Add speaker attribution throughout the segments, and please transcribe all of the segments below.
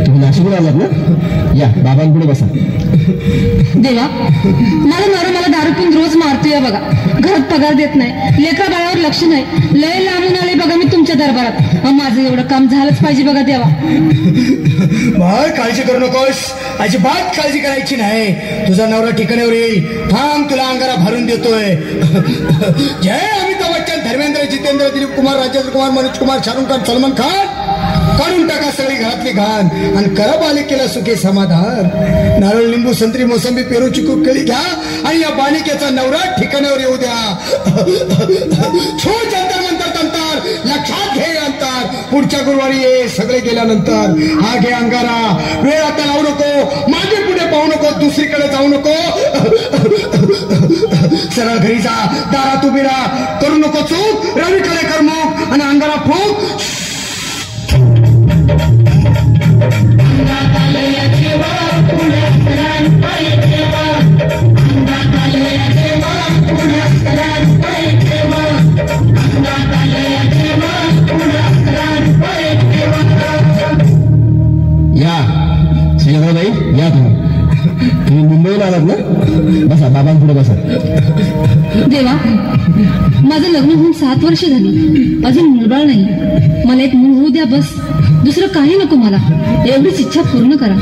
Speaker 1: तुम्ही नाशिकला आलात ना? या बाबांपुढे बसा.
Speaker 2: देवा, मला नवरा दारू पिऊन रोज मारतोय बघा. घरात पगार देत नाही, लेकरा बाळावर लक्ष नाही. लय लांबून आले बघा मी तुमच्या दरबारात. माझं एवढं काम झालंच पाहिजे बघा देवा.
Speaker 3: बाळ, काळजी करू नकोस, अजिबात काळजी करायची नाही. तुझा नवरा ठिकाणावर येईल. थांब, तुला अंगारा भरून देतोय. जय अमिताभ बच्चन, धर्मेंद्र, जितेंद्र, दिलीप कुमार, राजेंद्र कुमार, मनोज कुमार, शाहरुख खान, सलमान खान. काढून टाका सगळी घरातली घाण आणि करा बालिकेला सुखी समाधान. नारळ, लिंबू, संत्री, मोसंबी, पेरू, चिकू, केळी घ्या आणि या बालिकेचा नवरा ठिकाणावर येऊ द्या. छो जंतर मंतर तंतर, लक्षात घे अंतर. पुढच्या गुरुवारी ये, सगळे गेल्यानंतर. हा घे अंगारा. वेळ आता लावू नको, मागे पुढे पाहू नको, दुसरीकडे जाऊ नको. सरळ घरी जा, दारात उभी राहा. करू नको चूक, रवीकडे कर मुख आणि अंगारा फूक.
Speaker 1: या श्रीरामबाई, या तुम्ही मुंबईला आलात ना? बसा, बाबांपुढे बसा.
Speaker 2: देवा, माझं लग्न होऊन 7 वर्ष झाली, अजून मुलबाळ नाही. मला एक मूल होऊ द्या बस. दुसरं काही नको मला. एवढीच इच्छा पूर्ण करा.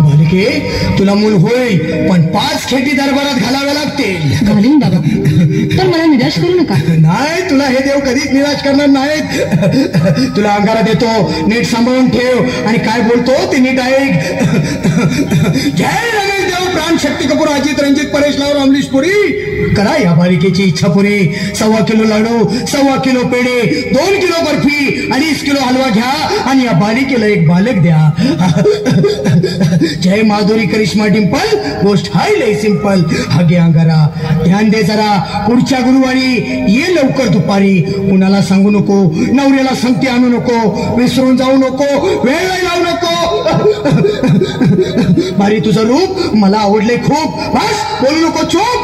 Speaker 3: बालिके, तुला मूल होईल, पण 5 खेटी दरबारात घालाव्या लागतील.
Speaker 2: घालीन बाबा, पण मला निराश करू नका.
Speaker 3: नाही, तुला हे देव कधीच निराश करणार नाहीत. तुला अंगारा देतो, नीट सांभाळून ठेव आणि काय बोलतो ते नीट ऐक. जय रमेश देव, प्राण, शक्ती कपूर, अजित, रंजित, परेश लावर, अमरीश पुरी. करा या बालिकेची इच्छा पुरी. 1.25 किलो लाडू, 1.25 किलो पेढे, 2 किलो बर्फी, 2.5 किलो हलवा घ्या आणि या बालिकेला एक बालक द्या. जय माधुरी, करिश्मा, डिंपल, गोष्ट हाय लय सिंपल. हा घे अंगारा. ध्यान दे जरा, पुढच्या गुरुवारी ये लवकर दुपारी. कुणाला सांगू नको, नवऱ्याला संगती आणू नको, विसरून जाऊ नको, वेळ लावू नको. भारी तुझं रूप मला आवडले खूप. बस, बोलू नको, चूप.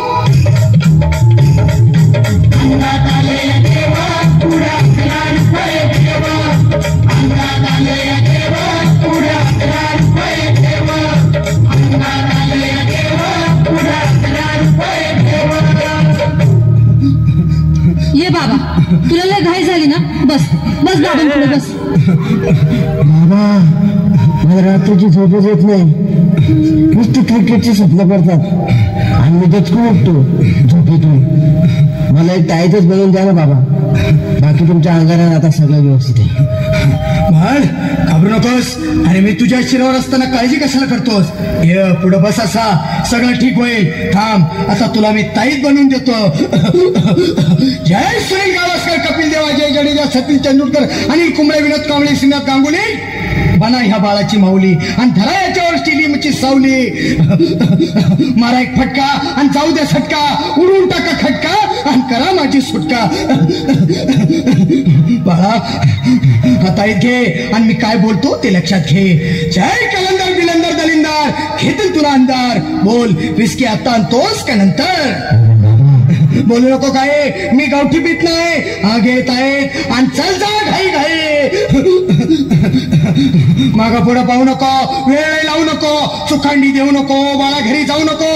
Speaker 2: ये बाबा, तुला लय घाई झाली ना? बस बस बाबांकडे बस.
Speaker 1: बाबा, मला रात्रीची झोपच येत नाही. नुसती क्रिकेटची स्वप्न करतात आणि मी दचकून उठतो झोपेतून. मला एक टाईटच बनवून द्या ना बाबा. बाकी तुमच्या अंगारात आता सगळं व्यवस्थित आहे.
Speaker 3: म्हण, घाबरू नकोस. अरे मी तुझ्या शिरावर असताना काळजी कशाला करतोस? ये पुढं बस, असा सगळं ठीक होईल. थांब, आता तुला मी ताईत बनवून देतो. जय सुनील गावस्कर, कपिल देव, अजय जडेजा, सचिन तेंडुलकर, अनिल कुंबळे, विनोद कांबळे, श्रीनाथ गांगुली. बना ह्या बाळाची माऊली आणि धरा याच्यावर स्टेडियमची सावली. मारा एक फटका आणि जाऊ द्या सटका. उडून टाका खटका आणि करा माझी सुटका. बाळा, आता घे आणि मी काय बोलतो ते लक्षात घे. जय कलंदर, बिलंदर, दलिंदर, घेतील तुला अंधार. बोल, विस्की आता आणतोस का नंतर? बोलू नको काय, मी गावठी पीत नाही. हा घेत आहेत आणि चल जा घाई घाई. मागा पुढं पाहू नको, वेळ लावू नको, चुखांडी देऊ नको, बाळा घरी जाऊ नको.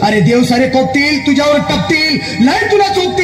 Speaker 3: अरे देव सारे कोपतील, तुझ्यावर टपतील, लय तुला चोप